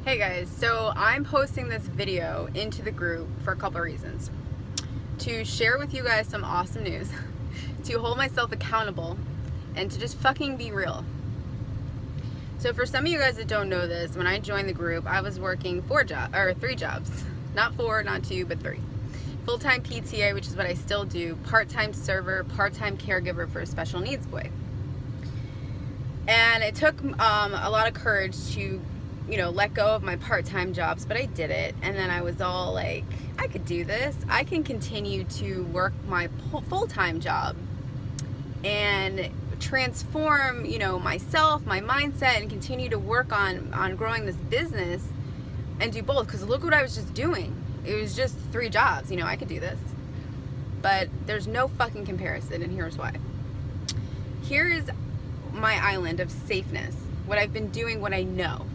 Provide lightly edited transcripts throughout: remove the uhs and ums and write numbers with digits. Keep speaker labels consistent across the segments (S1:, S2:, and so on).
S1: Hey guys, so I'm posting this video into the group for a couple of reasons. To share with you guys some awesome news, to hold myself accountable, and to just fucking be real. So for some of you guys that don't know this, when I joined the group, I was working three jobs. Not four, not two, but three. Full-time PTA, which is what I still do, part-time server, part-time caregiver for a special needs boy. And it took a lot of courage to let go of my part-time jobs, but I did it. And then I was all like, I could do this. I can continue to work my full-time job and transform, myself, my mindset, and continue to work on growing this business and do both. Because look what I was just doing. It was just three jobs. I could do this. But there's no fucking comparison, and here's why. Here is my island of safeness. What I've been doing, what I know.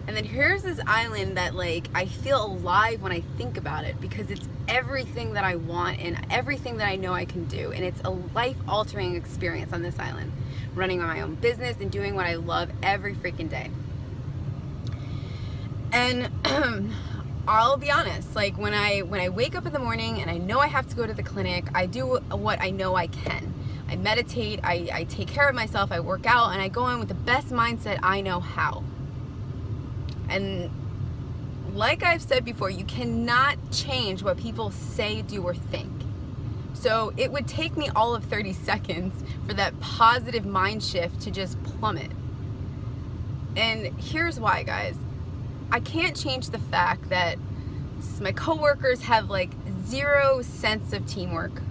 S1: And then here's this island that I feel alive when I think about it, because it's everything that I want and everything that I know I can do. And it's a life-altering experience on this island, running my own business and doing what I love every freaking day. And I'll be honest, when I wake up in the morning and I know I have to go to the clinic, I do what I know I can. I meditate, I take care of myself, I work out, and I go in with the best mindset I know how. And like I've said before, you cannot change what people say, do, or think. So it would take me all of 30 seconds for that positive mind shift to just plummet. And here's why, guys. I can't change the fact that my coworkers have zero sense of teamwork.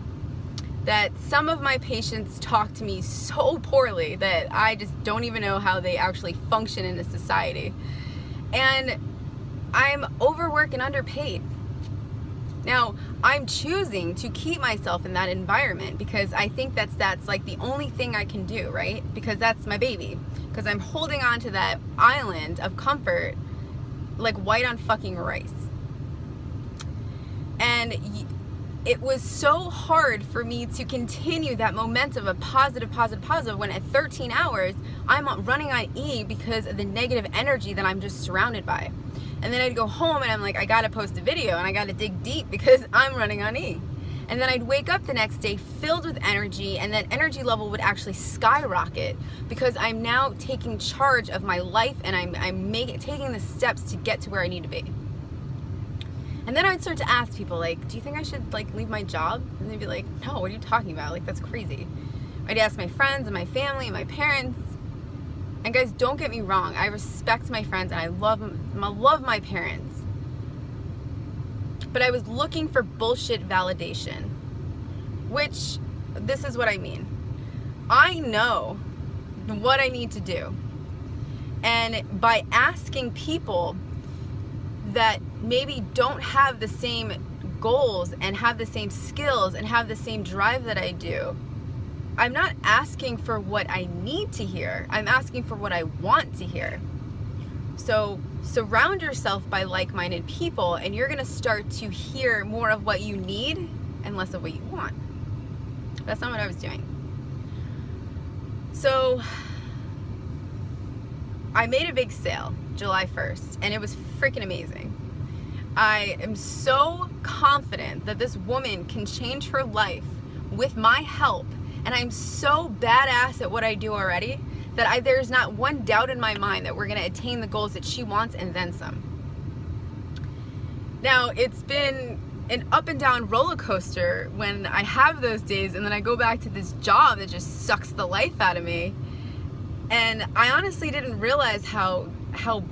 S1: That some of my patients talk to me so poorly that I just don't even know how they actually function in a society. And I'm overworked and underpaid. Now, I'm choosing to keep myself in that environment because I think that's the only thing I can do, right? Because that's my baby. Because I'm holding on to that island of comfort like white on fucking rice. And it was so hard for me to continue that momentum of positive when at 13 hours I'm running on E because of the negative energy that I'm just surrounded by. And then I'd go home and I'm like, I gotta post a video and I gotta dig deep because I'm running on E. And then I'd wake up the next day filled with energy, and that energy level would actually skyrocket because I'm now taking charge of my life and I'm taking the steps to get to where I need to be. And then I'd start to ask people, do you think I should leave my job? And they'd be like, no, what are you talking about? That's crazy. I'd ask my friends and my family and my parents. And guys, don't get me wrong. I respect my friends and I love my parents. But I was looking for bullshit validation, which this is what I mean. I know what I need to do. And by asking people that maybe don't have the same goals and have the same skills and have the same drive that I do, I'm not asking for what I need to hear. I'm asking for what I want to hear. So surround yourself by like-minded people and you're gonna start to hear more of what you need and less of what you want. That's not what I was doing. So I made a big sale July 1st, and it was freaking amazing. I am so confident that this woman can change her life with my help, and I'm so badass at what I do already that there's not one doubt in my mind that we're going to attain the goals that she wants and then some. Now, it's been an up and down roller coaster when I have those days and then I go back to this job that just sucks the life out of me. And I honestly didn't realize how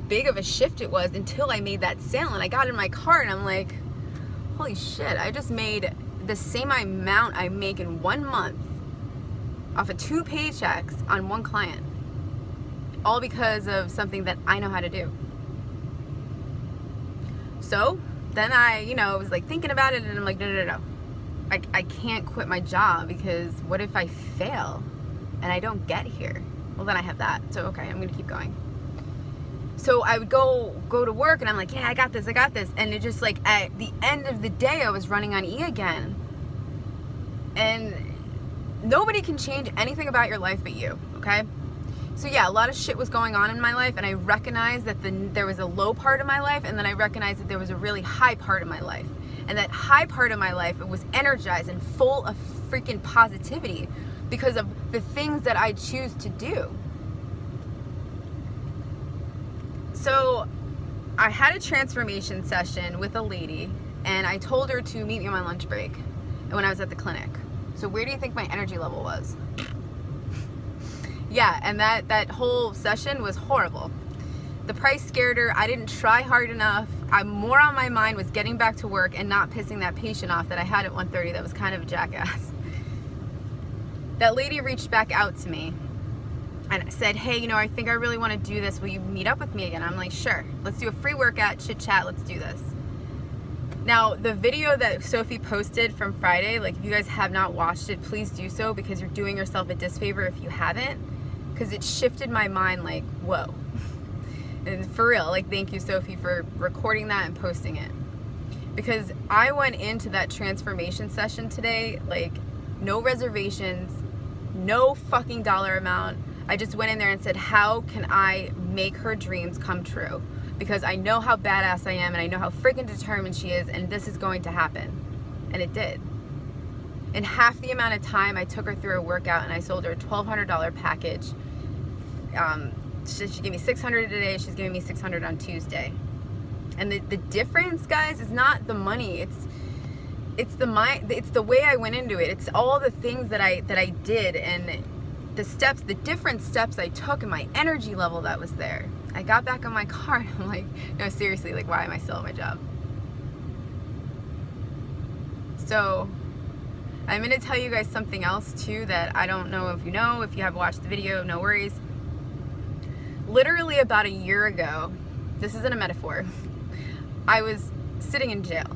S1: big of a shift it was until I made that sale. And I got in my car and I'm like, holy shit, I just made the same amount I make in 1 month off of 2 paychecks on one client. All because of something that I know how to do. So then I was thinking about it and I'm like, no. I can't quit my job because what if I fail and I don't get here? Well, then I have that. So, okay, I'm going to keep going. So I would go to work and I'm like, yeah, I got this. And it just at the end of the day, I was running on E again. And nobody can change anything about your life but you, okay? So yeah, a lot of shit was going on in my life, and I recognized that there was a low part of my life, and then I recognized that there was a really high part of my life. And that high part of my life, it was energized and full of freaking positivity because of the things that I choose to do. So I had a transformation session with a lady, and I told her to meet me on my lunch break when I was at the clinic. So where do you think my energy level was? Yeah, and that whole session was horrible. The price scared her. I didn't try hard enough. More on my mind was getting back to work and not pissing that patient off that I had at 1:30 that was kind of a jackass. That lady reached back out to me and said, hey, you know, I think I really want to do this. Will you meet up with me again? I'm like, sure. Let's do a free workout, chit chat. Let's do this. Now, the video that Sophie posted from Friday, like if you guys have not watched it, please do so, because you're doing yourself a disfavor if you haven't, because it shifted my mind like, whoa. And for real, like, thank you, Sophie, for recording that and posting it. Because I went into that transformation session today, like, no reservations, no fucking dollar amount. I just went in there and said, how can I make her dreams come true? Because I know how badass I am, and I know how freaking determined she is, and this is going to happen. And it did. In half the amount of time, I took her through a workout, and I sold her a $1,200 package. She gave me $600 today. She's giving me $600 on Tuesday. And the difference, guys, is not the money. It's the mind. It's the way I went into it. It's all the things that I did, and the steps, the different steps I took, and my energy level that was there. I got back on my car and I'm like, no, seriously, like, why am I still at my job? So I'm going to tell you guys something else too that I don't know if you know. If you have watched the video, no worries. Literally about a year ago, this isn't a metaphor, I was sitting in jail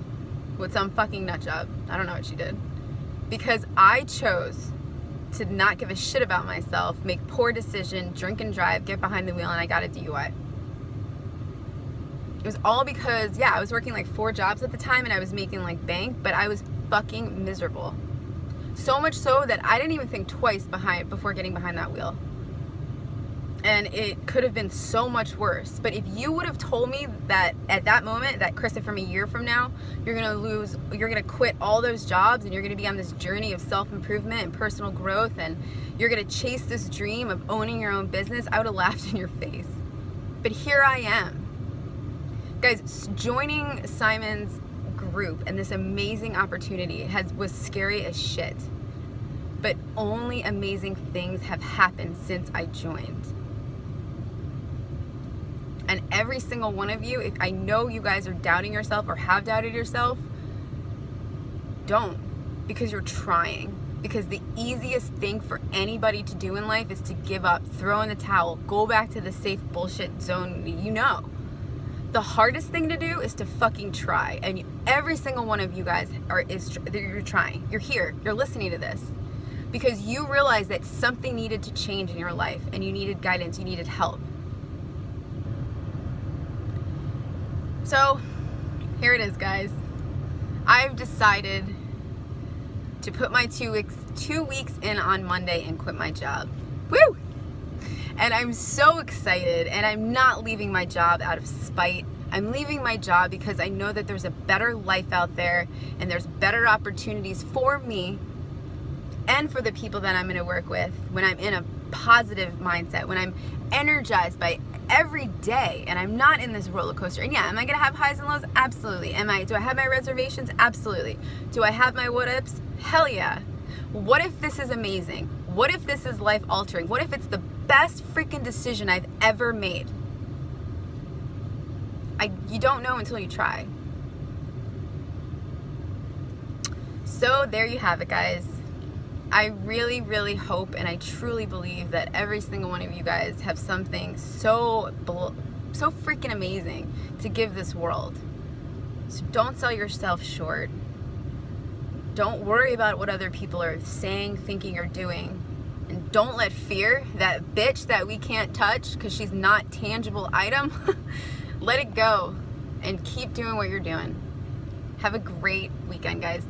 S1: with some fucking nut job. I don't know what she did. Because I chose to not give a shit about myself, make poor decisions, drink and drive, get behind the wheel, and I got a DUI. It was all because, yeah, I was working like 4 jobs at the time, and I was making like bank, but I was fucking miserable. So much so that I didn't even think twice before getting behind that wheel. And it could have been so much worse. But if you would have told me that at that moment, that Krista, from a year from now, you're gonna quit all those jobs, and you're gonna be on this journey of self-improvement and personal growth, and you're gonna chase this dream of owning your own business, I would have laughed in your face. But here I am. Guys, joining Simon's group and this amazing opportunity was scary as shit. But only amazing things have happened since I joined. And every single one of you, if I know you guys are doubting yourself or have doubted yourself, don't, because you're trying. Because the easiest thing for anybody to do in life is to give up, throw in the towel, go back to the safe bullshit zone, you know. The hardest thing to do is to fucking try. And every single one of you guys you're trying. You're here, you're listening to this. Because you realize that something needed to change in your life, and you needed guidance, you needed help. So, here it is, guys. I've decided to put my 2 weeks in on Monday and quit my job. Woo! And I'm so excited, and I'm not leaving my job out of spite. I'm leaving my job because I know that there's a better life out there, and there's better opportunities for me and for the people that I'm going to work with when I'm in a positive mindset, when I'm energized by every day, and I'm not in this roller coaster. And yeah, am I going to have highs and lows? Absolutely. Do I have my reservations? Absolutely. Do I have my what ifs? Hell yeah. What if this is amazing? What if this is life altering? What if it's the best freaking decision I've ever made? You don't know until you try. So there you have it, guys. I really, really hope, and I truly believe that every single one of you guys have something so freaking amazing to give this world. So don't sell yourself short. Don't worry about what other people are saying, thinking, or doing. And don't let fear, that bitch that we can't touch because she's not tangible item, let it go and keep doing what you're doing. Have a great weekend, guys.